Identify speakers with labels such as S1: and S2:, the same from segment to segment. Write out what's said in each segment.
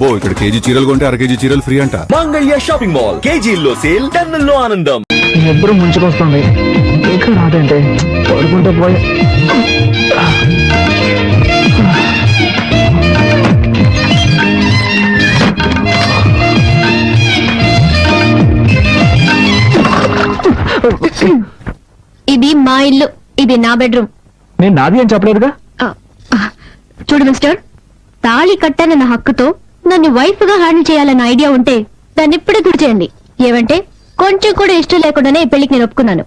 S1: అబ్బో ఇక్కడ కేజీ చీరలు కొంటే అర కేజీ చీరలు ఫ్రీ అంట.
S2: మంగళ్య షాపింగ్ మాల్, కేజీల్లో సేల్, టన్నుల్లో ఆనందం.
S3: ఎప్పుడు ముంచుకొస్తుంది, ఇంకా రాదంటే పడుకుంటూ పోయి.
S4: ఇది మా ఇల్లు, ఇది నా బెడ్రూమ్.
S3: నేను నాది అని చెప్పలేదుగా.
S4: చూడు మిస్టర్, తాళి కట్టానన్న హక్కుతో నన్ను వైఫ్ గా హ్యాండిల్ చేయాలన్న ఐడియా ఉంటే దాన్ని ఇప్పుడే గుర్తు చేయండి. ఏమంటే కొంచెం కూడా ఇష్టం లేకుండానే ఈ పెళ్లికి నేను ఒప్పుకున్నాను.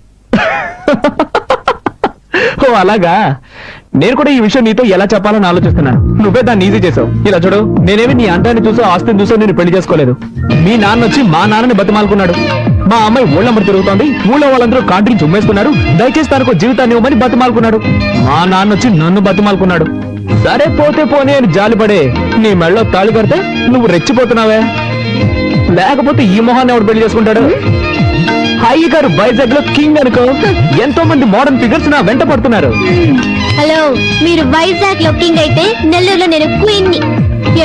S3: ఓ అలాగా. నేను కూడా ఈ విషయం నీతో ఎలా చెప్పాలని ఆలోచిస్తున్నాను. నువ్వే దాన్ని ఈజీ చేసావు. ఇలా చూడు, నేనేమి నీ అందాన్ని చూసో ఆస్తిని చూసో నేను పెళ్లి చేసుకోలేదు. మీ నాన్న వచ్చి మా నాన్నని బతిమాలుకున్నాడు. మా అమ్మాయి ఊళ్ళమ్మడి తిరుగుతోంది, ఊళ్ళో వాళ్ళందరూ కాంట్రీని చుమ్మేసుకున్నారు, దయచేసి తనకు జీవితాన్ని ఇవ్వమని బతిమాలుకున్నాడు. మా నాన్న వచ్చి నన్ను బతిమాలుకున్నాడు. సరే పోతే పోనీ అని జాలిపడే నీ మెళ్ళలో తాళి కడితే నువ్వు రెచ్చిపోతున్నావే. లేకపోతే ఈ మొహాన్ని ఎవడు పెళ్లి చేసుకుంటాడు? హాయి గారు వైజాగ్ లో కింగ్ అనుకో. ఎంతో మంది మోడర్న్ ఫిగర్స్ నా వెంట పడుతున్నారు.
S4: హలో, మీరు వైజాగ్ లో కింగ్ అయితే నెల్లూరులో నేను క్వీన్ ని.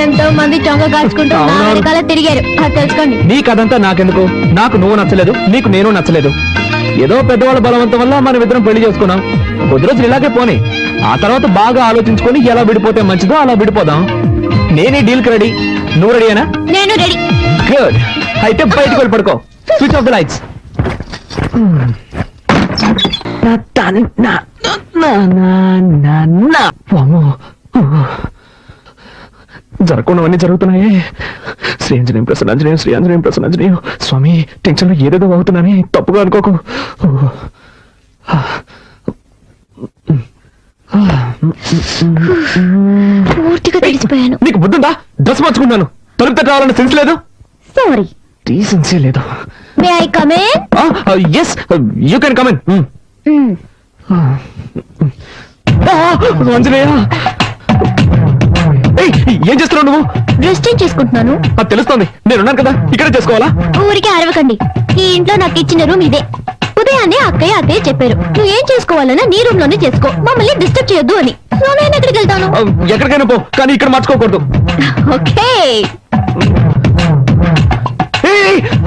S4: ఎంతో మంది చొంగ కాల్చుకుంటూ నా వెనకాల తిరిగారు, అది తెలుసుకోండి.
S3: నీకదంతా నాకెందుకు? నాకు నువ్వు నచ్చలేదు, నీకు నేను నచ్చలేదు. ఏదో పెద్దవాళ్ళ బలవంతం వల్ల మనం ఇద్దరం పెళ్లి చేసుకున్నాం. కొద్ది రోజులు ఇలాగే పోనీ, ఆ తర్వాత బాగా ఆలోచించుకొని ఎలా విడిపోతే మంచిదో అలా విడిపోదాం. నేనే డీల్ కి రెడీ. నువ్వు రెడీనా?
S4: నేను రెడీ.
S3: గుడ్. అయితే బయటకు వెళ్ళి పడుకో. Switch off the lights. జరగకుండావన్నీ జరుగుతున్నాయి. శ్రీ ఆంజనేయం ప్రసన్నాంజనేయం, శ్రీ ఆంజనేయం ప్రసన్నాంజనేయం. స్వామి, టెన్షన్ లో ఏదేదో అవుతున్నాని తప్పుగా అనుకోకు.
S4: పూర్తిగా తెలిసిపోయాను.
S3: నీకు బుద్ధుందా? డ్రెస్ మార్చుకున్నాను, తలుపు తట్టాలన్న సెన్స్ లేదు.
S4: సారీ,
S3: డీసెన్సీ లేదు.
S4: May I come in?
S3: Yes, you can come in. Anjaneya, ఏం చేస్తున్నావు నువ్వు?
S4: డ్రెస్ చేంజ్ చేసుకుంటున్నాను.
S3: అది తెలుస్తోంది, నేనున్నాను కదా, ఇక్కడే చేసుకోవాలా?
S4: ఊరికే అరవకండి. ఈ ఇంట్లో నాకు ఇచ్చిన రూమ్ ఇదే. ఉదయాన్నే అక్కయ్య చెప్పారు, నువ్వు ఏం చేసుకోవాలన్నా నీ రూమ్ లోనే చేసుకో, మమ్మల్ని డిస్టర్బ్ చేయొద్దు అని. నేను ఎక్కడికి వెళ్తాను?
S3: ఎక్కడికైనా పో, కానీ ఇక్కడ మార్చుకోకూడదు.
S4: ఓకే.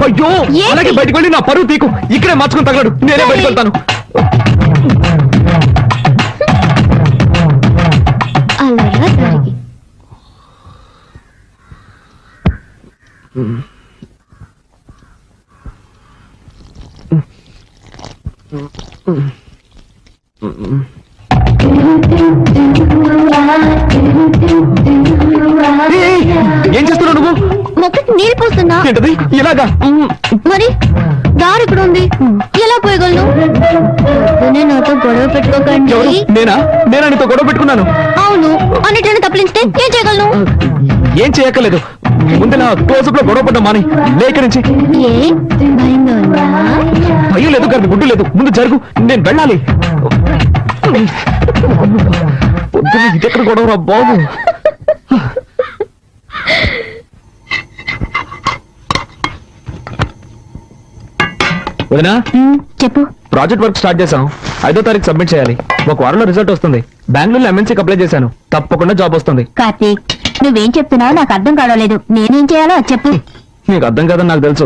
S3: అయ్యో, అలాగే బయటకు వెళ్ళి నా పరువు తీకు. ఇక్కడే మార్చుకుని తగలడు, నేనే బయటకు వెళ్తాను.
S4: అలాగా జరిగి
S3: ఏం చేస్తున్నావు నువ్వు?
S4: మొక్కకి నీళ్ళు పోస్తున్నా.
S3: ఏంటది ఇలాగా?
S4: మరి దారి ఇక్కడ ఉంది, ఎలా పోయగలను? నాతో గొడవ పెట్టుకోకండి.
S3: నేనా నీతో గొడవ పెట్టుకున్నాను?
S4: అవును, అన్నిటిని తప్పించితే ఏం చేయగలను?
S3: ఏం చేయక్కర్లేదు, ముందు నా క్లోజప్ లో గొడవ పడ్డా మాని. లేక నుంచి
S4: ఏ భయంగా ఉందా?
S3: భయం లేదు కానీ గుడ్డు లేదు. ముందు జరుగు, నేను వెళ్ళాలి. పొద్దున ఇదెక్కడ గొడవ రా బాబు. వదినా,
S4: చెప్పు.
S3: ప్రాజెక్ట్ వర్క్ స్టార్ట్ చేశాం. 5వ తారీఖు సబ్మిట్ చేయాలి. ఒక వారంలో రిజల్ట్ వస్తుంది. బెంగళూరులో ఎంఎన్సీకి అప్లై చేశాను, తప్పకుండా జాబ్ వస్తుంది.
S4: కార్తీక్, నువ్వేం చెప్తున్నావు నాకు అర్థం కావలేదు. నేనేం చేయాలో అది చెప్పు.
S3: నీకు అర్థం కాదని నాకు తెలుసు.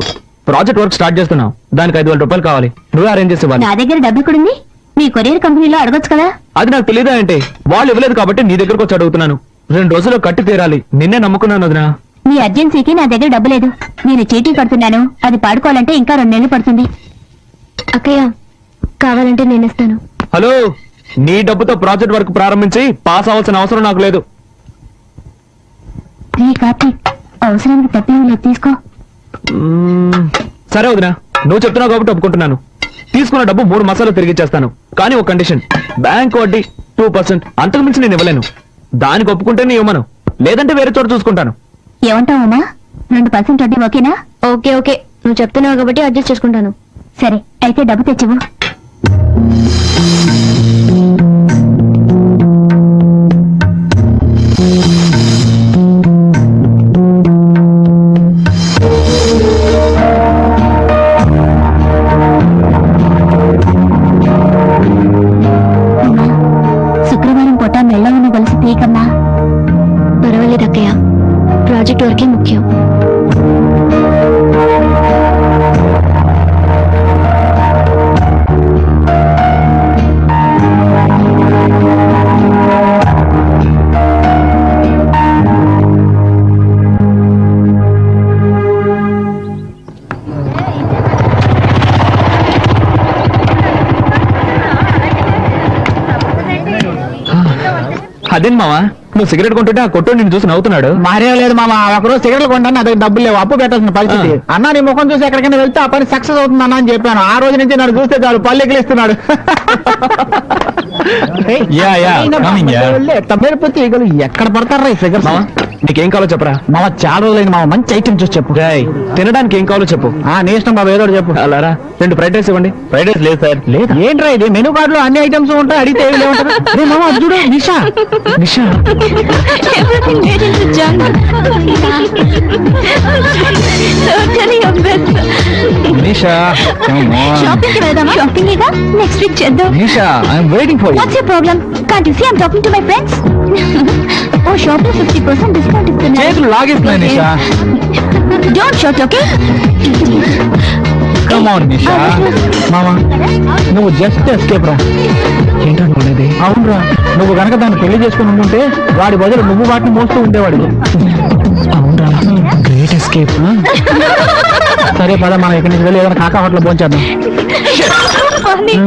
S3: ప్రాజెక్ట్ వర్క్ స్టార్ట్ చేస్తున్నావు, దానికి 5,000 రూపాయలు కావాలి. నువ్వే అరేంజ్ చేసేవాలి.
S4: నా దగ్గర డబ్బు కూడా ఉంది, మీ కొరియర్ కంపెనీలో అడగొచ్చు కదా.
S3: అది నాకు తెలియదా అంటే? వాళ్ళు ఇవ్వలేదు కాబట్టి నీ దగ్గరకు వచ్చి అడుగుతున్నాను. 2 రోజుల్లో కట్టి తీరాలి. నిన్నే నమ్ముకున్నాను వదినా.
S4: మీ అర్జెన్సీకి నా దగ్గర డబ్బు లేదు. నేను చీటీ పడుతున్నాను, అది పాడుకోవాలంటే ఇంకా 2 నెలలు పడుతుంది. అక్కయ్య, కావాలంటే నేను ఇస్తాను.
S3: హలో, నీ డబ్బుతో ప్రాజెక్ట్ వర్క్ ప్రారంభించి పాస్ అవ్వాల్సిన అవసరం నాకు లేదు.
S4: కార్తీక్, అవసరానికి తప్పేం లేదు, తీసుకో.
S3: సరే వదినా, నువ్వు చెప్తున్నావు కాబట్టి ఒప్పుకుంటున్నాను. తీసుకున్న డబ్బు 3 మాసాలు తిరిగి ఇచ్చేస్తాను. కానీ ఒక కండిషన్, బ్యాంక్ వడ్డీ 2%, అంతకు మించి నేను ఇవ్వలేను. దానికి ఒప్పుకుంటే నీ ఇవ్వను, లేదంటే వేరే చోట చూసుకుంటాను.
S4: ఏమంటావమ్మా? 2% వడ్డీ ఓకేనా? ఓకే ఓకే, నువ్వు చెప్తున్నావు కాబట్టి అడ్జస్ట్ చేసుకుంటాను. సరే, అయితే డబ్బు తెచ్చివు. శుక్రవారం పూట మెళ్ళ ఉన్న గొలుసు తీయకమ్మా. పర్వాలేదు అక్కయ్య, ప్రాజెక్ట్ వరకే ముఖ్యం. Thank you.
S3: అదేం మావా నువ్వు సిగరెట్ కొంటుంటే ఆ కొట్టు నిన్ను చూసి నవ్వుతున్నాడు.
S5: మారేం లేదు మామ, ఒకరోజు సిగరెట్లు కొంటాను, అదే డబ్బులు లేవు, అప్పు పెట్టాల్సిన పరిస్థితి. అన్న నీ ముఖం చూసి ఎక్కడికైనా వెళ్తే ఆ పని సక్సెస్ అవుతుంది అన్న అని చెప్పాను. ఆ రోజు నుంచి నన్ను చూస్తే చాలు పళ్ళు ఎగిలిస్తున్నాడు. తమ్మేరిపోతే ఈగలు ఎక్కడ పడతారా ఈ ఫిగర్స్?
S3: మావా నీకేం కావాలో చెప్పరా.
S5: మామ చాలా రోజులైంది మామ, మంచి ఐటమ్ చూసి చెప్పు.
S3: తినడానికి ఏం కావాలో చెప్పు.
S5: నీ ఇష్టం బాబు, ఏదో ఒకటి చెప్పు.
S3: అలారా 2 ఫ్రైడ్ రైస్ ఇవ్వండి.
S5: ఫ్రైడ్ రైస్ లేదు సార్. లేదు ఏంట్రా ఇది, మెనూ కార్డు లో అన్ని ఐటమ్స్ ఉంటాయి, అడిగితే ఏమి లేవుంటారు. అరే మామ అది చూడు, నిషా
S3: నిషా
S4: Everything made into junk. Totally your best.
S3: Nisha
S4: Shopping కి వెళ్దామా? Shopping ఇగా నెక్స్ట్ వీక్ చేద్దాం.
S3: Nisha I'm waiting for you.
S4: What's your problem? Can't you see I'm talking to my friends? Oh, shopping 50% discount ఇస్తున్నారు.
S3: చేతులు లాగేస్తున్నాయి Nisha.
S4: Don't shout, okay?
S3: Come on Nisha.
S5: మామ నువ్వు just escape రా.
S3: ఏంటనుకునేది?
S5: అవునరా, నువ్వు గనక దాన్ని పెళ్లి చేసుకుని ఉంటే వాడి బదులు నువ్వు వాటిని మోస్తూ ఉండేవాడు.
S3: అవునరా, గ్రేట్ ఎస్కేప్.
S5: సరే పద మనం ఇక్కడి నుంచి వెళ్ళి ఏదైనా కాకా హోటల్ పోంచేద్దాం.
S4: Funny.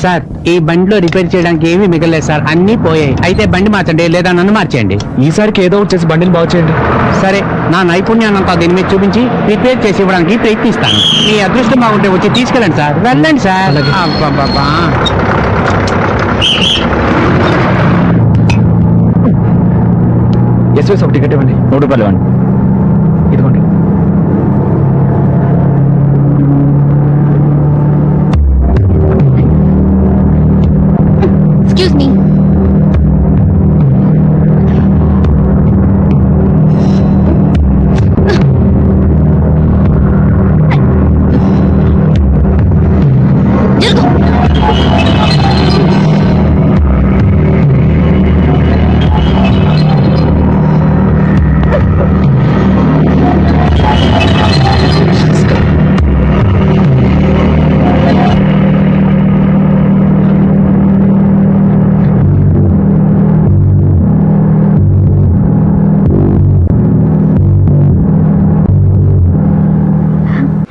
S5: సార్ ఈ బండిలో రిపేర్ చేయడానికి ఏమీ మిగలేదు సార్, అన్ని పోయాయి. అయితే బండి మార్చండి లేదా నన్ను మార్చేయండి.
S3: ఈసారికి ఏదో ఒకటి చేసి బండిని బాగు చేయండి.
S5: సరే నా నైపుణ్యాన్నంతా దీని మీద చూపించి రిపేర్ చేసి ఇవ్వడానికి ప్రయత్నిస్తాను. మీ అదృష్టం బాగుంటే వచ్చి తీసుకెళ్ళండి సార్. వెళ్ళండి సార్.
S3: అలాగే.
S5: అబ్బబ్బబ్బా.
S3: ఎస్ఎస్ ఒక టికెట్ ఇవ్వండి.
S5: 3 రూపాయలు ఇవ్వండి.
S3: ఇదిగోండి.
S4: Excuse me.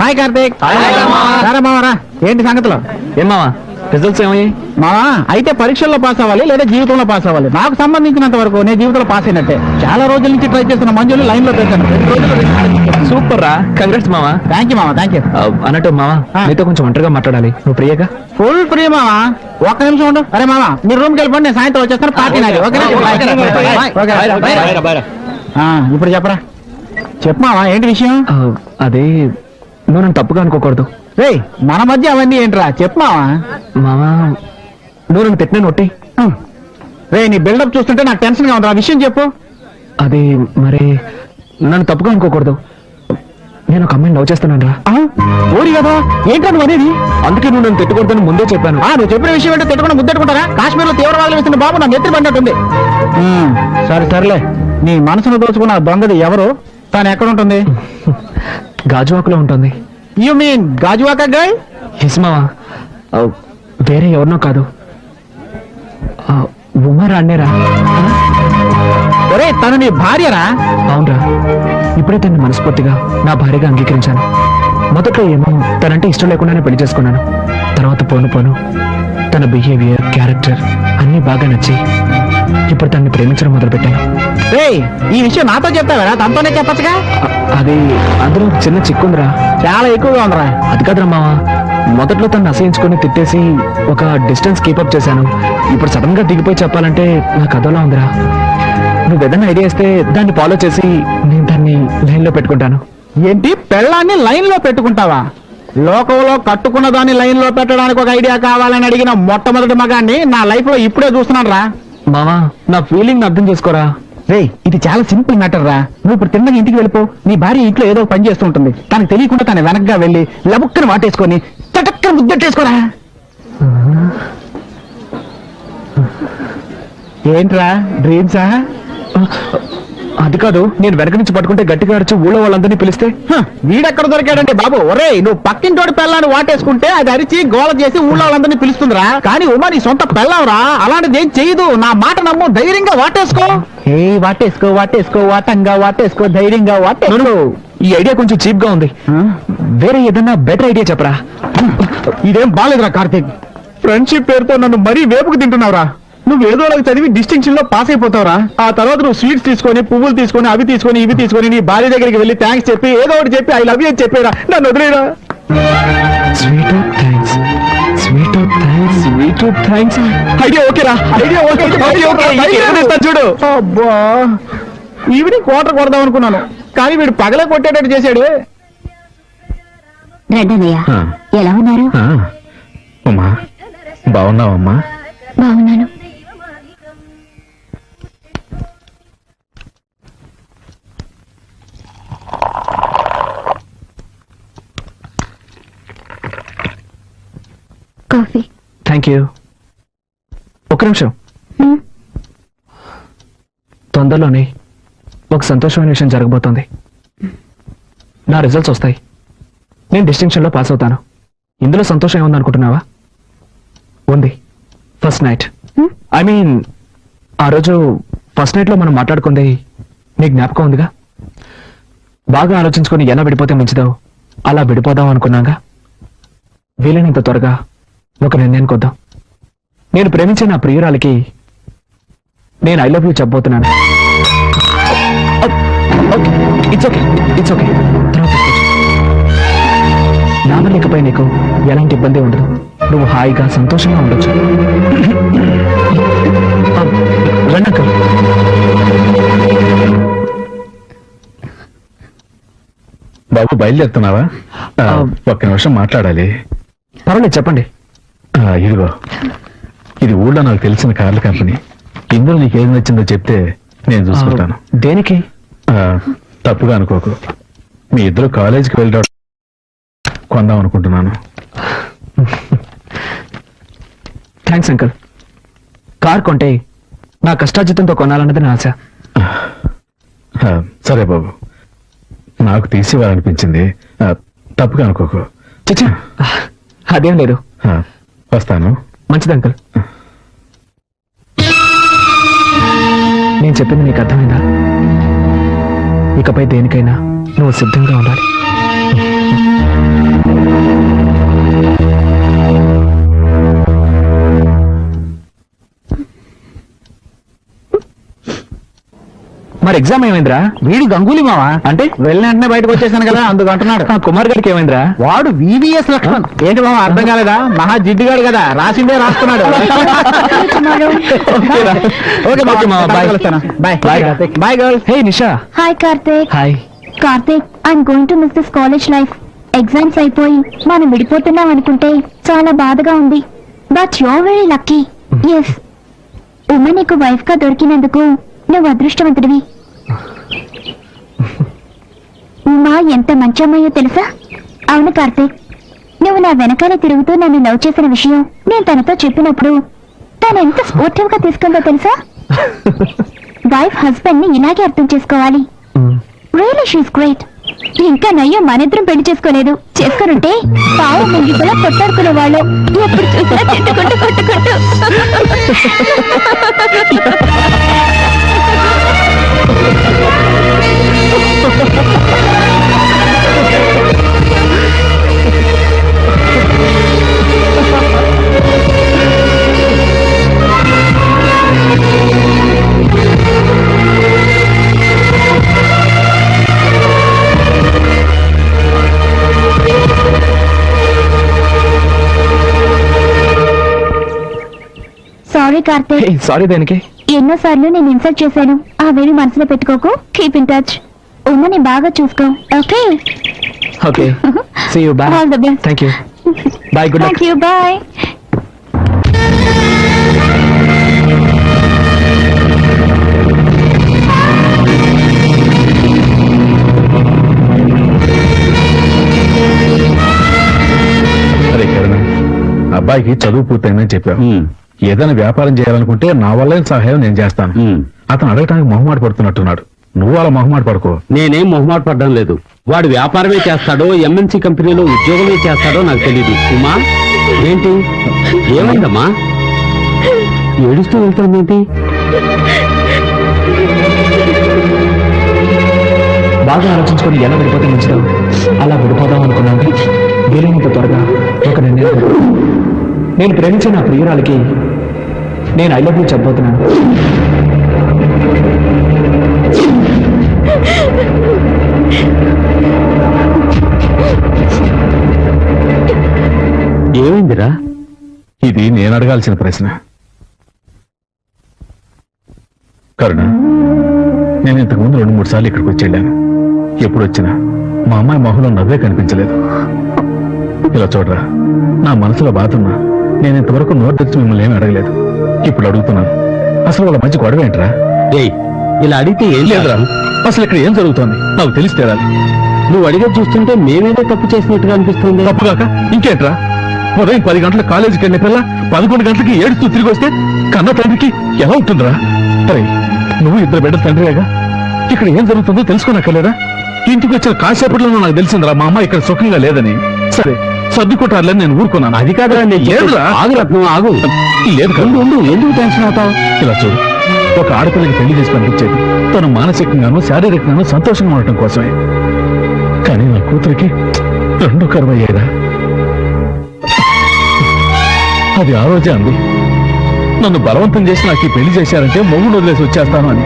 S5: హాయ్ కార్తీక్. రారా మావరా, ఏంటి సంగతులు?
S3: ఏం మావా రిజల్ట్స్ ఏమయ్యాయి?
S5: మావా అయితే పరీక్షల్లో పాస్ అవ్వాలి లేదా జీవితంలో పాస్ అవ్వాలి. నాకు సంబంధించినంత వరకు నేను జీవితంలో పాస్ అయినట్టే. చాలా రోజుల నుంచి ట్రై చేస్తున్న మంజులు లైన్ లో పెట్టాను.
S3: సూపర్ రా, కంగ్రాట్స్ మావా.
S5: థ్యాంక్ యూ మావా, థ్యాంక్ యూ.
S3: అన్నట్టు మావా నీతో కొంచెం ఒంటరిగా మాట్లాడాలి. నువ్వు ప్రియేగా?
S5: ఫుల్ ఫ్రీ మావా. ఒక్క నిమిషం ఉండు. అరే మావా మీరు రూమ్కి వెళ్ళిపోండి, నేను సాయంత్రం వచ్చేస్తాను. పార్టీ నాది. ఓకేనా? ఇప్పుడు చెప్పరా. చెప్పు మావా, ఏంటి విషయం?
S3: అదే నువ్వు నన్ను తప్పుగా అనుకోకూడదు.
S5: రే మన మధ్య అవన్నీ ఏంట్రా, చెప్పు మావా.
S3: మావా నువ్వు నన్ను పెట్టిన ఒట్టి.
S5: రే నీ బిల్డప్ చూస్తుంటే నాకు టెన్షన్ గా ఉంది. ఆ విషయం చెప్పు.
S3: అది మరి నన్ను తప్పుగా అనుకోకూడదు. నేను ఒక అమ్మాయిని లవ్ చేస్తున్నాను రా.
S5: ఓడి కదా ఏంటో నువ్వు అనేది
S3: అందుకే నువ్వు నన్ను తిట్టుకోవద్దని ముందే చెప్పాను.
S5: నువ్వు చెప్పిన విషయం ఏంటో తిట్టకుండా ముద్దెట్టుకుంటారా? కాశ్మీర్ లో తీవ్రవాదులు వేసిన బాబు నా నెత్తి పడినట్టుంది. సరే సర్లే, నీ మనసును దోచుకున్న ఆ దొంగది ఎవరు? తాను ఎక్కడ ఉంటుంది?
S3: గాజువాకులో ఉంటుంది.
S5: You mean Gajuwaka girl?
S3: హిస్మావా వేరే ఎవరినో కాదు, ఉమర్ అన్నేరా.
S5: ఒరే తను నీ భార్యరా?
S3: అవునరా, ఇప్పుడే తన్ని మనస్ఫూర్తిగా నా భార్యగా అంగీకరించాను. మొదట్లో ఏమో తనంటే ఇష్టం లేకుండానే పెళ్లి చేసుకున్నాను. తర్వాత పోను పోను తన బిహేవియర్, క్యారెక్టర్ అన్నీ బాగా నచ్చి ఇప్పుడు తన్ని ప్రేమించడం మొదలుపెట్టాను.
S5: రేయ్, ఈ విషయం నాతో చెప్తావరా? తనతోనే చెప్పచ్చుగా.
S3: అది అందులో ఒక చిన్న చిక్కుందిరా.
S5: చాలా ఎక్కువగా ఉందిరా.
S3: అది కాదురా మావా, మొదట్లో తను అసహించుకొని తిట్టేసి ఒక డిస్టెన్స్ కీపప్ చేశాను. ఇప్పుడు సడన్ గా దిగిపోయి చెప్పాలంటే నాకు అదోలా ఉందిరా. నువ్వు ఏదైనా ఐడియా ఇస్తే దాన్ని ఫాలో చేసి నేను దాన్ని లైన్ లో పెట్టుకుంటాను.
S5: ఏంటి, పెళ్ళాన్ని లైన్ లో పెట్టుకుంటావా? లోకంలో కట్టుకున్న దాన్ని లైన్ లో పెట్టడానికి ఒక ఐడియా కావాలని అడిగిన మొట్టమొదటి మగాన్ని నా లైఫ్ లో ఇప్పుడే చూస్తున్నాను రా.
S3: మావా, నా ఫీలింగ్ అర్థం చేసుకోరా.
S5: రే, ఇది చాలా సింపుల్ మ్యాటర్ రా. నువ్వు ఇప్పుడు తిన్నగా ఇంటికి వెళ్ళిపో. నీ భార్య ఇంట్లో ఏదో పని చేస్తూ ఉంటుంది. తనకు తెలియకుండా తన వెనక్గా వెళ్ళి లబుక్కని వాటేసుకొని చటక్కని ముద్దెట్టేసుకోరా. ఏంట్రా, డ్రీమ్సా?
S3: అది కాదు, నేను వెనక నుంచి పట్టుకుంటే గట్టిగా అరచి ఊళ్ళో వాళ్ళందరినీ పిలిస్తే
S5: వీడెక్కడ దొరికాడంటే బాబు. ఒరే, నువ్వు పక్కింటోడి పెళ్ళాన్ని వాటేసుకుంటే అది అరిచి గోల చేసి ఊళ్ళో వాళ్ళందరినీ పిలుస్తుందిరా. కానీ ఉమా నీ సొంత పెళ్ళావురా, అలాంటిది ఏం చేయదు. నా మాట నమ్ము, ధైర్యంగా వాటేసుకో. ఏ వాటేసుకో, వాటేసుకో, వాటంగా వాటేసుకో, ధైర్యంగా వాటేసుకో.
S3: ఈ ఐడియా కొంచెం చీప్ గా ఉంది. వేరే ఏదన్నా బెటర్ ఐడియా చెప్పరా.
S5: ఇదేం బాలేదురా కార్తీక్. ఫ్రెండ్షిప్ పేరుతో నన్ను మరీ వేపుకు తింటున్నావురా. నువ్వు ఏదో ఒకటి చదివి డిస్టింక్షన్ లో పాస్ అయిపోతావురా. ఆ తర్వాత నువ్వు స్వీట్స్ తీసుకొని, పువ్వులు తీసుకొని, అవి తీసుకొని, ఇవి తీసుకొని నీ భార్య దగ్గరికి వెళ్ళి థ్యాంక్స్ చెప్పి ఏదో ఒకటి చెప్పి ఐ లవ్ యూ అని చెప్పేరా. నన్ను వదిలేరా.
S3: Sweet thanks, sweet thanks, sweet thanks. Idea ఓకేరా, ఐడియా ఓకే, ఐడియా ఓకే. చూడు.
S5: అబ్బా, ఈవినింగ్ క్వార్టర్ కొడదాం అనుకున్నాను, కానీ వీడు పగలే కొట్టేటట్టు చేశాడు.
S4: రెడ్డనయ్య, ఎలా ఉన్నారు?
S1: అమ్మా బాగున్నావమ్మా?
S4: బాగున్నాను. కాఫీ.
S3: Thank you. ఒక్క నిమిషం. తొందరలోనే ఒక సంతోషమైన విషయం జరగబోతోంది. నా రిజల్ట్స్ వస్తాయి. నేను డిస్టింక్షన్ లో పాస్ అవుతాను. ఇందులో సంతోషం ఏముందనుకుంటున్నావా? ఉంది. ఫస్ట్ నైట్, ఐ మీన్ ఆ రోజు ఫస్ట్ నైట్ లో మనం మాట్లాడుకుంది నీకు జ్ఞాపకం ఉందిగా? బాగా ఆలోచించుకొని ఎలా విడిపోతే మంచిదో అలా విడిపోదాం అనుకున్నాగా. వీలైనంత త్వరగా ఒక నిర్ణయానికి వద్దాం. నేను ప్రేమించే నా ప్రియురాలికి నేను ఐ లవ్ యూ చెప్పబోతున్నాను. It's okay, it's okay. తర్వాత నా వల్లపై నీకు ఎలాంటి ఇబ్బంది ఉండదు. నువ్వు హాయిగా సంతోషంగా ఉండొచ్చు. రండి.
S1: బాబు బయలుదేరుతున్నావా? ఒక్క నిమిషం మాట్లాడాలి.
S3: పర్వాలేదు, చెప్పండి.
S1: ఇదిగో, ఇది ఊళ్ళో నాకు తెలిసిన కార్ల కంపెనీ. ఇందులో నీకు ఏది నచ్చిందో చెప్తే నేను చూసుకుంటాను.
S3: దేనికి?
S1: తప్పుగా అనుకోకు. మీ ఇద్దరు కాలేజీకి వెళ్ళడం కొందాం అనుకుంటున్నాను.
S3: Thanks uncle. కార్ కొంటే నా కష్టార్జితంతో కొనాలన్నది నా ఆశ.
S1: సరే బాబు, నాకు తీసివ్వాలనిపించింది. తప్పుగా అనుకోకు.
S3: చిచ్చా, అదేం లేదు.
S1: వస్తాను.
S3: మంచిది అంకుల్. నేను చెప్పింది నీకు అర్థమైందా? ఇకపై దేనికైనా నువ్వు సిద్ధంగా ఉండాలి. మరి ఎగ్జామ్ ఏమైందిరా?
S5: వీడు గంగూలీ మావా.
S3: అంటే
S5: వెళ్ళిన వెంటనే బయటకు వచ్చేసాను కదా, అందుకు అంటున్నాడు.
S3: కుమార్ గారికి ఏమైందిరా?
S5: వాడు వివిఎస్ లక్ష్మణ్. ఏంటి మామ, అర్థం కాలేదా? మహా జిడ్డుగాడు కదా, రాసిందే రాస్తున్నాడు. ఓకే మామ, bye. Bye bye girls.
S3: Hey Nisha.
S4: Hi Karthik.
S3: Hi
S4: Karthik, I'm going to miss this college life. Exams అయిపోయి మనం విడిపోతున్నాం అనుకుంటే చాలా బాధగా ఉంది. But your very lucky. Yes, Uma నీకు వైఫ్ గా దొరికినందుకు నువ్వు అదృష్టవంతుడివి. ఉమా ఎంత మంచి అమ్మాయో తెలుసా? అవును కార్తీక్, నువ్వు నా వెనకాల తిరుగుతూ నన్ను లవ్ చేసిన విషయం నేను తనతో చెప్పినప్పుడు తను ఎంత స్పోర్టివ్ గా తీసుకుందో తెలుసా? వైఫ్ హస్బెండ్ ని ఇలాగే అర్థం చేసుకోవాలి. Really she's great. ఇంకా నయ్యో మనిద్దరం పెళ్లి చేసుకోలేదు. చేసుకునుంటే పావు ముంగిపోలా కొట్టాడుకునే వాళ్ళు. ఎప్పుడు చూసినా తిట్టుకుంటూ కొట్టుకుంటూ. సారీ కార్తీక్,
S3: సారీ దేనికి?
S4: ఎన్నోసార్లు నేను ఇన్సల్ట్ చేశాను. అవేవి మనసులో పెట్టుకోకు. Keep in touch. ఉమ్మని బాగా చూసుకో. Okay
S3: okay, see you, bye.
S4: All the best.
S3: Thank you, bye, good luck.
S4: Thank you, bye.
S1: అరే కరుణ, అబ్బాయికి చదువు పూర్తయిందని చెప్పావు. ఏదైనా వ్యాపారం చేయాలనుకుంటే నా వల్ల సహాయం నేను చేస్తాను. అతను అడగటానికి మొహమాట పడుతున్నట్టున్నాడు. నువ్వు అలా మొహమాట పడుకో.
S6: నేనేం మొహమాట పడ్డం లేదు. వాడు వ్యాపారమే చేస్తాడో ఎంఎన్సీ కంపెనీలో ఉద్యోగమే చేస్తాడో నాకు తెలియదు. ఉమా, ఏంటి, ఏమైందమ్మా? ఏడుస్తూ వెళ్తామేంటి?
S3: బాగా ఆలోచించుకొని ఎలా విడిపోతే మంచిదో అలా విడిపోదాం అనుకున్నాను. వీలైనంత త్వరగా ఒక నిర్ణయం. నేను ప్రేమించిన నా ప్రియురాలకి నేను ఐ లవ్ యూ చెప్పబోతున్నాను.
S6: ఏమైందిరా?
S1: ఇది నేను అడగాల్సిన ప్రశ్న. కరుణ, నేను ఇంతకు ముందు 2-3 సార్లు ఇక్కడికి వచ్చి వెళ్ళాను. ఎప్పుడు వచ్చినా మా అమ్మాయి మొహంలో నవ్వే కనిపించలేదు. ఇలా చూడరా, నా మనసులో బాధున్నా నేను ఇంతవరకు నోరు తెచ్చి మిమ్మల్ని ఏమీ అడగలేదు. ఇప్పుడు అడుగుతున్నాను, అసలు వాళ్ళ మంచి గొడవ ఏంట్రా?
S6: ఏయ్, ఇలా అడిగితే ఏం
S1: లేదురా,
S6: లేదురా.
S1: అసలు ఇక్కడ ఏం జరుగుతోంది నాకు తెలిసి తీరాలి.
S6: నువ్వు అడిగే చూస్తుంటే మేమేదో తప్పు చేసినట్టుగా అనిపిస్తుంది.
S1: తప్పుగాక ఇంకేంట్రా? ఉదయం 10 గంటలకు కాలేజీకి వెళ్ళిన పిల్ల 11 గంటలకి ఏడుస్తూ తిరిగి వస్తే కన్న తండ్రికి ఎలా ఉంటుందిరా? అరే, నువ్వు 2 బిడ్డల తండ్రిగా ఇక్కడ ఏం జరుగుతుందో తెలుసుకోనక్కర్లేదా? ఇంటికి వచ్చిన కాసేపట్లో నాకు తెలిసిందిరా మా అమ్మ ఇక్కడ సుఖంగా లేదని. సరే, సర్దుకుంటారులేని నేను ఊరుకున్నాను.
S6: అది కాదురా, నేను
S1: లేదురా.
S6: ఆగు రత్నం, ఆగు.
S1: లేదు కాదు.
S6: ఉండు, ఎందుకు టెన్షన్ అవుతావు?
S1: ఇలా చూడు, ఒక ఆడపిల్లకి పెళ్లి చేసి పంపించేది తను మానసికంగానూ శారీరకంగానూ సంతోషంగా ఉండటం కోసమే. కానీ నా కూతురికి 2 కరువయ్యాయిరా. అది ఆ రోజే అంది, నన్ను బలవంతం చేసి నాకు ఈ పెళ్లి చేశారంటే మొగుడు వదిలేసి వచ్చేస్తాను అని.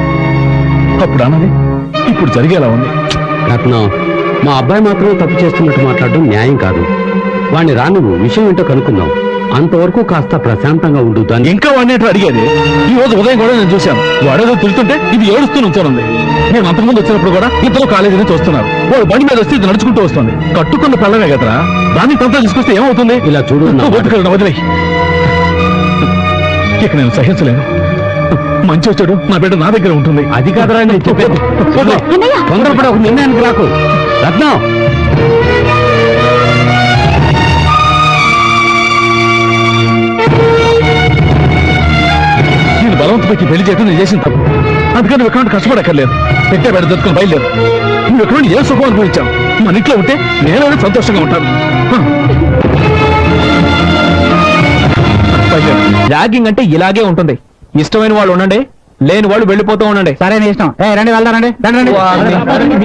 S1: అప్పుడు అన్నది ఇప్పుడు జరిగేలా ఉంది.
S6: రత్నం, మా అబ్బాయి మాత్రమే తప్పు చేస్తున్నట్టు మాట్లాడడం న్యాయం కాదు. వాణ్ణి రా, నువ్వు విషయం ఏంటో కనుక్కుందాం. అంతవరకు కాస్త ప్రశాంతంగా ఉండు. దాన్ని
S1: ఇంకా వాడిని అడిగేది. ఈ రోజు ఉదయం కూడా నేను చూశాను, వాడేదో తిరుగుతుంటే ఇది ఏడుస్తూ నుంచోనుంది. నేను అంతకుముందు వచ్చినప్పుడు కూడా ఇద్దరు కాలేజీ నుంచి వస్తున్నారు. వాడు బండి మీద వస్తే ఇది నడుచుకుంటూ వస్తుంది. కట్టుకున్న పిల్లమే కదరా, దాన్ని తంతా తీసుకొస్తే ఏమవుతుంది?
S6: ఇలా చూడు,
S1: వదిలే. ఇక నేను సహించలేను. మంచి వచ్చాడు, నా బిడ్డ నా దగ్గర ఉంటుంది.
S6: అది కాదురా నేను చెప్పేది. తొందరపడి ఒక నిర్ణయానికి రాకు. రత్నం,
S1: నేను బలవంత పెట్టి పెళ్లి చేయడం నేను చేసిన తప్పు. అందుకని నువ్వు ఎక్కడ కష్టపడక్కర్లేదు. పెట్టే బెడ దొరుకుని బయలుదేరు. నువ్వు ఎక్కడ ఏ సుఖం అనుభవించావు. మన ఇంట్లో ఉంటే నేనైనా సంతోషంగా ఉంటాను.
S3: ర్యాగింగ్ అంటే ఇలాగే ఉంటుంది. ఇష్టమైన వాళ్ళు ఉండండి, లేని వాళ్ళు వెళ్ళిపోతూ ఉండండి.
S5: సరే, నీ ఇష్టం. రండి, వెళ్దారండి. రండి.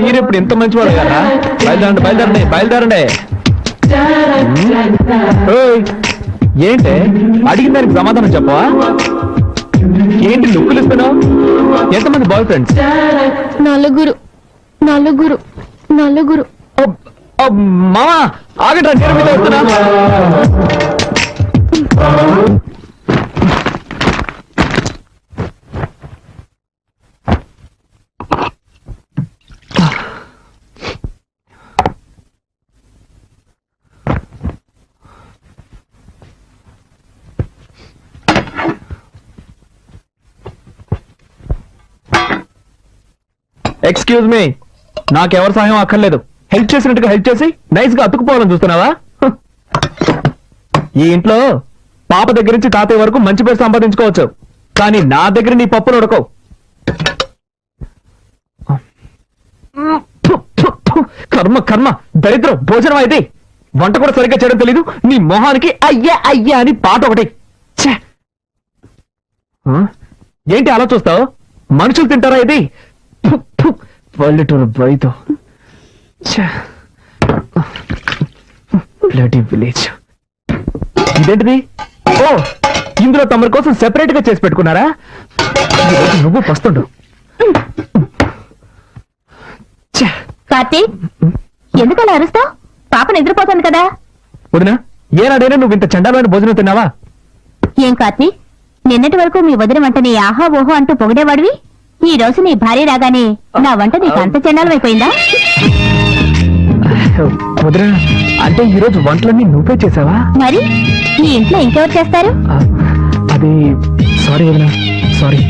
S3: మీరు ఇప్పుడు ఎంత మంచి వాళ్ళు కదా. బయలుదేరండి, బయలుదేరండి. ఓయ్, ఏంటి అడిగిన దానికి సమాధానం చెప్పవా? ఏంటి లుక్కులు ఇస్తున్నావు? ఎంతమంది బాయ్ ఫ్రెండ్స్?
S4: 4.
S3: మామా ఆగట్రా, నేను మీద వస్తున్నా. ఎక్స్క్యూజ్ మీ, నాకెవరి సహాయం అక్కర్లేదు. హెల్ప్ చేసినట్టుగా హెల్ప్ చేసి నైస్ గా అతుకుపోవాలని చూస్తున్నావా? హ. ఈ ఇంట్లో పాప దగ్గర నుంచి తాతయ్య వరకు మంచి పేరు సంపాదించుకోవచ్చు, కానీ నా దగ్గర నీ పప్పులు ఉడకవు. కర్మ కర్మ దరిద్రం భోజనం అయితే వంట కూడా సరిగ్గా చేయడం తెలీదు. నీ మొహానికి అయ్యా అయ్యా అని పాట ఒకటి. ఛే! ఆ? ఏంటి అలా చూస్తావు? మనుషులు తింటారా ఇది? పల్లెటూరు బయట బ్లడీ విలేజ్. ఇదేంటిది? ఓ, ఇందులో తమరి కోసం సెపరేట్ గా చేసి పెట్టుకున్నారా? ఈరోజు నువ్వు పస్తుండు. ఛే!
S4: కార్తీక్, ఎందుకు అలా అరుస్తావు? పాప నిద్రపోతుంది కదా.
S3: వదినా, ఏనాడైనా నువ్వు ఇంత చండాలమైన భోజనం తిన్నావా?
S4: ఏం కార్తీక్, నిన్నటి వరకు మీ వదిన వంటని ఆహా ఓహో అంటూ పొగిడేవాడివి, ఈ రోజు నీ భార్య రాగానే నా వంట నీకు అంత చండాలమైపోయిందా?
S3: వదినా, అంటే ఈరోజు వంటలన్నీ నువ్వే చేసావా?
S4: మరి ఈ ఇంట్లో ఇంకెవరు చేస్తారు?
S3: అది సారీ వదినా, సారీ.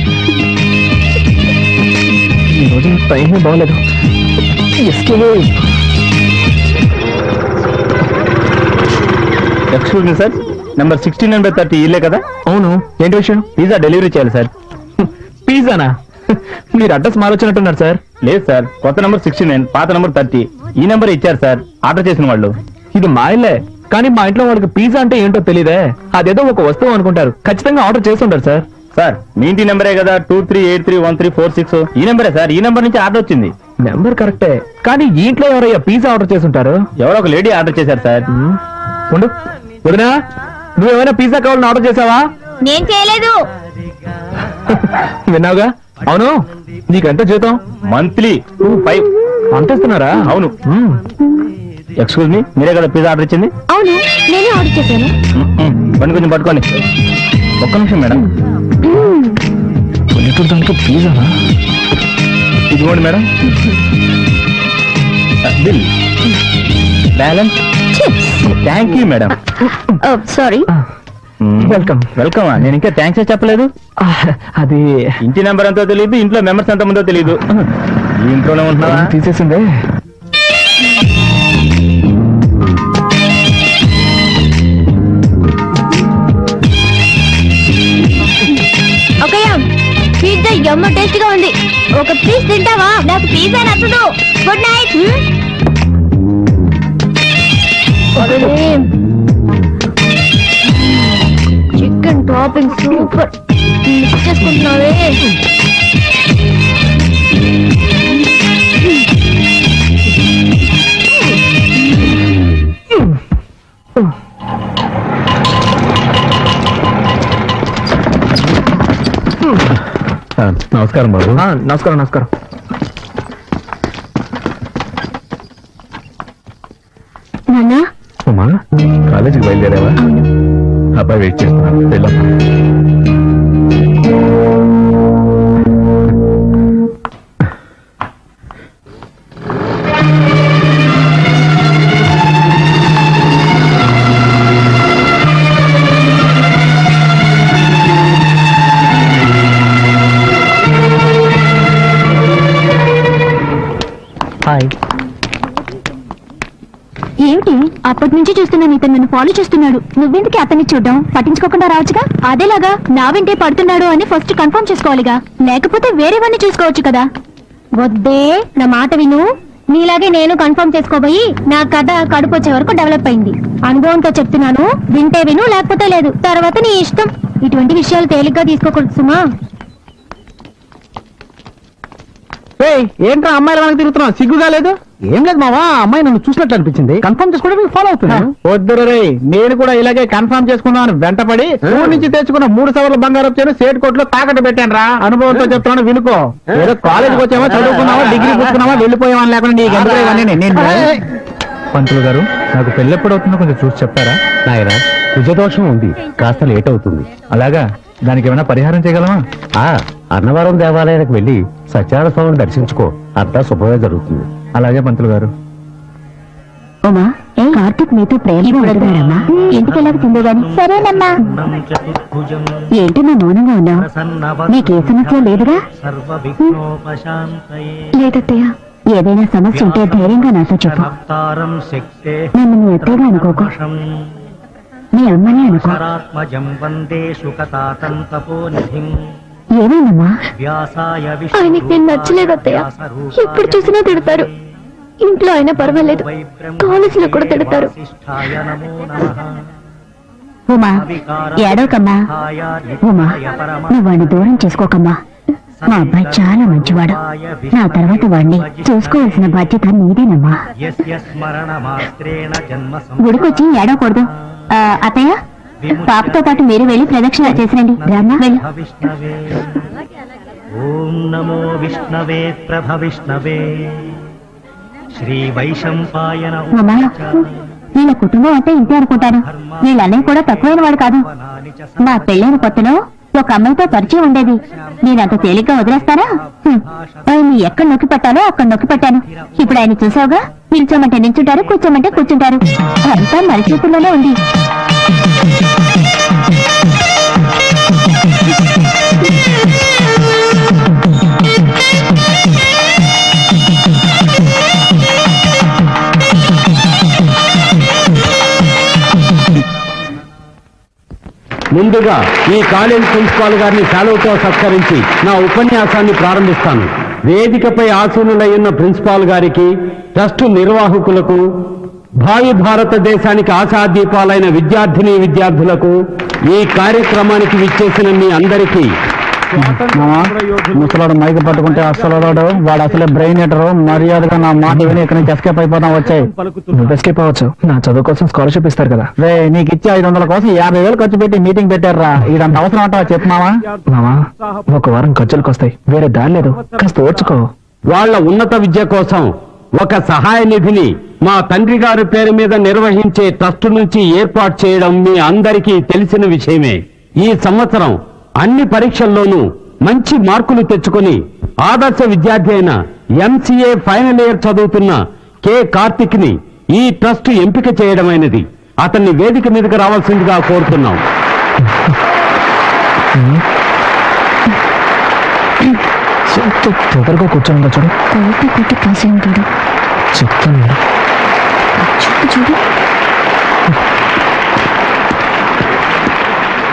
S3: ఈరోజు టైం బాగలేదు.
S5: ఎక్స్క్యూజ్ మీ సార్, నెంబర్ 1630 ఇల్లే కదా?
S3: అవును, ఏంటి విషయం?
S5: పిజ్జా డెలివరీ చేయాలి సార్.
S3: పిజ్జానా? మీరు అడ్రస్ మారొచ్చినట్టున్నారు సార్.
S5: లేదు సార్, కొత్త నెంబర్ 69, పాత నెంబర్ 30. ఈ నెంబర్ ఇచ్చారు సార్ ఆర్డర్ చేసిన వాళ్ళు.
S3: ఇది మా ఇల్లే, కానీ మా ఇంట్లో వాళ్ళకి పిజ్జా అంటే ఏంటో తెలియదే. అదేదో ఒక వస్తువు అనుకుంటారు. ఖచ్చితంగా ఆర్డర్ చేస్తుంటారు సార్.
S5: సార్ మీ ఇంటి నెంబరే కదా 23831346. ఈ నెంబరే సార్, ఈ నెంబర్ నుంచి ఆర్డర్ వచ్చింది.
S3: నెంబర్ కరెక్టే, కానీ ఈ ఇంట్లో ఎవరయ్యా పిజ్జా ఆర్డర్ చేసుంటారు?
S5: ఎవరో ఒక లేడీ ఆర్డర్ చేశారు సార్.
S3: ఉండు వదినా, నువ్వేమైనా పిజ్జా కావాలని ఆర్డర్ చేసావా?
S4: నేను చేయలేదు.
S3: విన్నావుగా? అవును, నీకెంత జీతం?
S5: మంత్లీ 25.
S3: అంతేస్తున్నారా?
S5: అవును. ఎక్స్క్యూజ్ మీ, మీరే కదా పిజ్జా ఆర్డర్ ఇచ్చింది?
S4: అవును, నేనే ఆర్డర్ చేశాను.
S5: బండి కొంచెం పట్టుకోండి. ఒక్క నిమిషం మేడం.
S3: పల్లెటూరు దాంట్లో పిజ్జానా?
S5: ఇదిగోండి madam bill. Balance. Thank you madam.
S4: Sorry.
S3: Welcome.
S5: Welcome. నేను ఇంకా థ్యాంక్స్ చెప్పలేదు.
S3: అది
S5: ఇంటి నెంబర్ ఎంతో తెలియదు, ఇంట్లో మెంబర్స్ ఎంత మందో తెలియదు. ఈ ఇంట్లోనే ఉంటున్నావా?
S3: తీసేసిందే.
S4: ఓకేయా, పిజ్జా ఎమ్మ టేస్ట్ గా ఉంది. ఒక పీస్ తింటావా? నాకు పిజ్జా నచ్చదు. Good night. Chicken topping super. Mix చేసుకుంటున్నావే.
S3: నమస్కారం బాబు. నమస్కారం నమస్కారం.
S4: నాన్నా,
S1: ఉమా, కాలేజీకి బయలుదేరావా? అబ్బాయి వెయిట్ చేస్తున్నాను, వెళ్ళమ్మా.
S3: హాయ్.
S4: ఏమిటి అప్పటి నుంచి చూస్తున్నాను, ఇతను నన్ను ఫాలో చేస్తున్నాడు. నువ్వెందుకు అతన్ని చూడడం? పట్టించుకోకుండా రావచ్చుగా. అదేలాగా నా వెంటే పడుతున్నాడు అని ఫస్ట్ కన్ఫర్మ్ చేసుకోవాలిగా, లేకపోతే వేరేవన్నీ చూసుకోవచ్చు కదా. వద్దే, నా మాట విను. నీలాగే నేను కన్ఫర్మ్ చేసుకోబోయి నా కథ కడుపు వచ్చే వరకు డెవలప్ అయింది. అనుభవంతో చెప్తున్నాను, వింటే విను, లేకపోతే లేదు. తర్వాత నీ ఇష్టం. ఇటువంటి విషయాలు తేలిగ్గా తీసుకోకూడదు సుమా.
S5: ఏంట్రా అమ్మాయిల మనకు తిరుగుతున్నావు? సిగ్గుగా లేదు? ఏం లేదు మావా, అమ్మాయి నన్ను చూసినట్లు అనిపించింది. కన్ఫర్మ్ చేసుకోవడానికి ఫాలో అవుతున్నా. వద్దురు రే, నేను కూడా ఇలాగే కన్ఫర్మ్ చేసుకున్నాను. వెంటపడి ఊరి నుంచి తెచ్చుకున్న 3 సవర్ల బంగారం వచ్చాను సేట్ కోట్లో తాకట్టు పెట్టాను రా. అనుభవంతో చెప్తున్నాను, వినుకో. ఏదో కాలేజీకి వచ్చామా, చదువుకున్నావా, డిగ్రీ పుచ్చుకున్నావా, వెళ్ళిపోయామా లేకుండా నీకు ఎందుకు ఇవన్నీ? నేను
S3: పంతులు గారు, నాకు పెళ్ళెప్పుడు అవుతుందో కొంచెం చూసి చెప్తారా?
S6: నాయన, కుజదోషం ఉంది, కాస్త లేట్ అవుతుంది.
S3: అలాగా, దానికి ఏమైనా పరిహారం చేయగలమా?
S6: అన్నవరం దేవాలయానికి వెళ్ళి సత్యనారాయణ స్వామిని దర్శించుకో, అంతా శుభమే జరుగుతుంది.
S3: అలాగే పంతులు గారు.
S4: ఓమా, కార్తీక్ మీతో ప్రేమగా ఉంటున్నాడమ్మా. ఇంటికి వెళ్ళాల్సిందే గాని. సరేనమ్మా. ఏంటి నా మౌనంగా ఉన్నావు? నీకే సమస్య లేదుగా? లేదత్తయ్య, ఏదైనా సమస్య ఉంటే ధైర్యంగా నాతో చెప్పు. నన్ను నీ అత్తగా అనుకోకు, నీ అమ్మనే అనుకో. ఏమైందమ్మా?
S7: ఆయనకి నేను నచ్చలేదు అత్తయ్య. ఎప్పుడు చూసినా తిడతారు. ఇంట్లో అయినా పర్వాలేదు, కాలేజీలో కూడా తిడతారు.
S4: ఉమా, ఏడవకమ్మా. ఉమా, నువ్వు వాడిని దూరం చేసుకోకమ్మా. మా అబ్బాయి చాలా మంచివాడు. నా తర్వాత వాడిని చూసుకోవాల్సిన బాధ్యత నీదేనమ్మా. గుడికొచ్చి ఏడవకూడదు. అత్తయ్య, పాపతో పాటు మీరు వెళ్ళి ప్రదక్షిణ చేసిరండి. రామ్మా, వెళ్ళు.
S8: ఓం నమో విష్ణవే ప్రభవిష్ణవే శ్రీ వైశంపాయన.
S4: ఉమా, వీళ్ళ కుటుంబం అంటే ఇంతే అనుకుంటాను. వీళ్ళ అన్నయ్య కూడా తక్కువైన వాడు కాదు. మా పెళ్ళైన కొత్తలో ఒక అమ్మాయితో పరిచయం ఉండేది. నేనంత తేలిగ్గా వదిలేస్తానా? ఆయన్ని ఎక్కడ నొక్కి పెట్టాలో అక్కడ నొక్కి పెట్టాను. ఇప్పుడు ఆయన చూసావుగా, నిల్చోమంటే నిల్చుంటారు, కూర్చోమంటే కూర్చుంటారు. అంతా మన చేతుల్లోనే ఉంది.
S6: ముందుగా ఈ కాలేజ్ ప్రిన్సిపాల్ గారిని సెలవుతో సత్కరించి నా ఉపన్యాసాన్ని ప్రారంభిస్తాను. వేదికపై ఆసీనులై ఉన్న ప్రిన్సిపాల్ గారికి, ట్రస్టు నిర్వాహకులకు, భావి భారతదేశానికి ఆశాదీపాలైన విద్యార్థులకు, ఈ కార్యక్రమానికి విచ్చేసిన మీ అందరికీ
S5: ముసలాడు మైకి పట్టుకుంటే అస్సలు వాడు అసలే బ్రెయిన్ ఎటరు. మర్యాదగా నా మాట విని ఇక్కడ నుంచి ఎస్కేప్ అయిపోతాం. వచ్చాయి,
S3: నువ్వు ఎస్కేప్ అవ్వచ్చు. నా చదువు కోసం స్కాలర్షిప్ ఇస్తారు కదా.
S5: రే, నీకు ఇచ్చే 500 కోసం 50,000 ఖర్చు పెట్టి మీటింగ్ పెట్టారా? ఇదంత అవసరం అంటావా చెప్పు మావా.
S3: మామా, ఒక వారం ఖర్చులకు వస్తాయి, వేరే దారి లేదు. కాస్త ఓర్చుకో.
S6: వాళ్ళ ఉన్నత విద్య కోసం ఒక సహాయ నిధిని మా తండ్రి గారి పేరు మీద నిర్వహించే ట్రస్ట్ నుంచి ఏర్పాటు చేయడం మీ అందరికీ తెలిసిన విషయమే. ఈ సంవత్సరం అన్ని పరీక్షల్లోనూ మంచి మార్కులు తెచ్చుకొని ఆదర్శ విద్యార్థి అయిన MCA ఫైనల్ ఇయర్ చదువుతున్న K. కార్తిక్ ని ఈ ట్రస్ట్ ఎంపిక చేయడమైనది. అతన్ని వేదిక మీదకి రావాల్సిందిగా కోరుతున్నాం.
S3: తొందరగా కూర్చోండి. చూడు,
S4: కోటి కొట్టి కాసి ఉంటాడు.
S3: చెప్తాను.
S4: చూడు చూడు.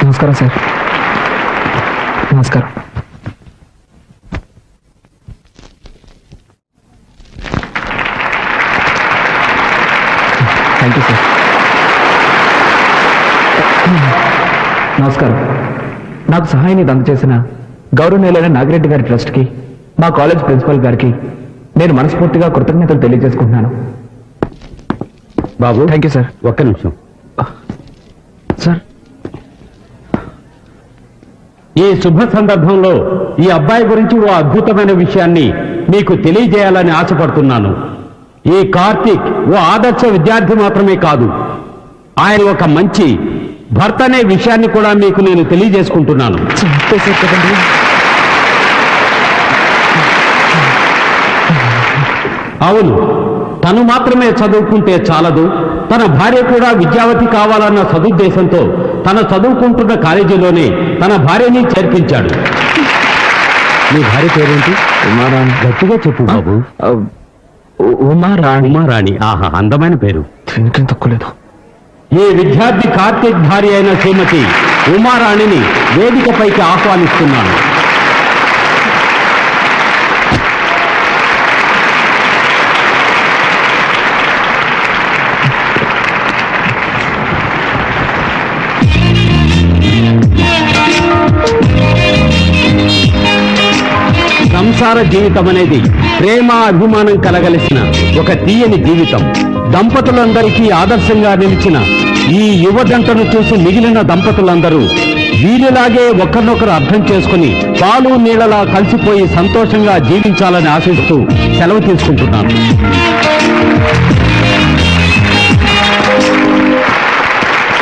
S3: నమస్కారం సార్. నమస్కారం. Thank you sir. నమస్కారం. నాకు సహాయాన్ని అందజేసిన గౌరవనీయులైన నాగిరెడ్డి గారి ట్రస్ట్కి, మా కాలేజ్ ప్రిన్సిపల్ గారికి నేను మనస్ఫూర్తిగా కృతజ్ఞతలు తెలియజేసుకుంటున్నాను.
S6: బాబు,
S3: థ్యాంక్ యూ సార్.
S6: ఒక్క నిమిషం
S3: సార్.
S6: ఈ శుభ సందర్భంలో ఈ అబ్బాయి గురించి ఓ అద్భుతమైన విషయాన్ని మీకు తెలియజేయాలని ఆశపడుతున్నాను. ఈ కార్తీక్ ఓ ఆదర్శ విద్యార్థి మాత్రమే కాదు, ఆయన ఒక మంచి భర్త అనే విషయాన్ని కూడా మీకు నేను తెలియజేసుకుంటున్నాను. అవును, తను మాత్రమే చదువుకుంటే చాలదు, తన భార్య కూడా విద్యావతి కావాలన్న సదుద్దేశంతో తన చదువుకుంటున్న కాలేజీలోనే తన భార్యని చేర్పించాడు. మీ భార్య పేరేంటి? ఉమారాణి. గట్టిగా చెప్పు బాబు.
S3: ఉమారాణి.
S6: ఉమారాణి. ఆహా, అందమైన పేరు.
S3: దీనికేం తక్కువ లేదు.
S6: ఈ విద్యార్థి కార్తీక్ భార్య అయిన శ్రీమతి ఉమారాణిని వేదికపైకి ఆహ్వానిస్తున్నాను. సంసార జీవితం అనేది ప్రేమ అభిమానం కలగలిసిన ఒక తీయని జీవితం. దంపతులందరికీ ఆదర్శంగా నిలిచిన ఈ యువ జంటను చూసి మిగిలిన దంపతులందరూ వీరిలాగే ఒకరినొకరు అర్థం చేసుకుని పాలు నీళ్లలా కలిసిపోయి సంతోషంగా జీవించాలని ఆశిస్తూ సెలవు తీసుకుంటున్నాను.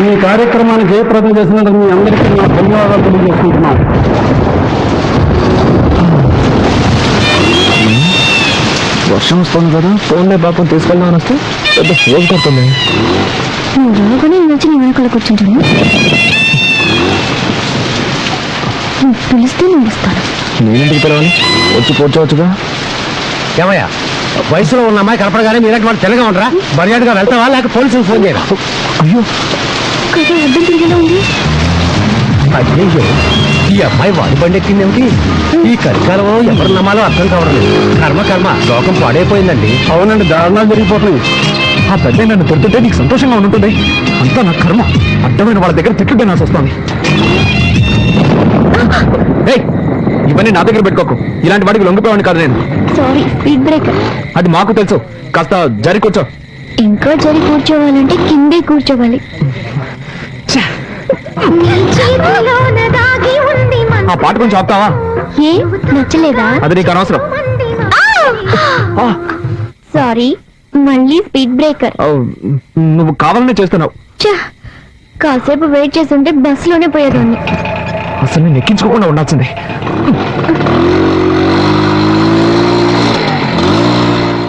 S6: ఈ కార్యక్రమాన్ని జయప్రదం చేసినందుకు మీ అందరికీ నా ధన్యవాదాలు తెలియజేసుకుంటున్నాను.
S3: వర్షం వస్తుంది కదా, ఫోన్లే బాబు తీసుకెళ్దామని వస్తే పెద్ద ఫోన్ కొడుతుంది.
S4: నువ్వు రాగానే వచ్చి నీ వెనకాల కూర్చుంటాను. నువ్వు పిలిస్తే నేను వస్తాను.
S3: నేనేంటికి పిలవాలి? వచ్చి కూర్చోవచ్చుగా.
S5: ఏమయ్యా, వయసులో ఉన్న అమ్మాయి కనపడగానే మీరంటే వాళ్ళు తెల్లగా ఉండరా? మర్యాదగా వెళ్తావా లేక పోలీసులకు ఫోన్ చేయరా?
S3: అయ్యో
S7: కదా అడ్డం తిరిగేలా ఉంది.
S5: అయ్యో, ఈ అమ్మాయి వాడి బండి ఎక్కిందేమిటి? ఈ కలికాలంలో ఎవరు నమ్మాలో అర్థం కావడం. కర్మ లోకం పాడైపోయిందండి.
S3: అవునండి, దారుణాలు జరిగిపోతున్నాయి. ఆ పెద్ద నన్ను కొడుతుంటే నీకు సంతోషంగా ఉంటుంది. అంతా నా కర్మ. అడ్డమైన వాళ్ళ దగ్గర తిట్లు తినాల్సి వస్తుంది. ఏయ్, ఇవన్నీ నా దగ్గర పెట్టుకోకు. ఇలాంటి వాడికి లొంగిపోయాను కాదు నేను.
S7: Sorry, speed breaker.
S3: అది మాకు తెలుసు. కాస్త జరి కూర్చో.
S7: ఇంకా జరి కూర్చోవాలంటే కిందే కూర్చోవాలి.
S3: ఆ పాట కొంచెం ఆపుతావా?
S7: ఏ నచ్చలేదా?
S3: అది నీకు అనవసరం. ఆ,
S7: సారీ, మళ్ళీ స్పీడ్ బ్రేకర్.
S3: ఆ, నువ్వు కావాలనే చేస్తున్నావు.
S7: ఛ, కాసేపు వెయిట్ చేస్తుంటే బస్ లోనే పోయేదాన్ని.
S3: అసలు నేను ఎక్కించుకోకుండా ఉండాల్సిందే.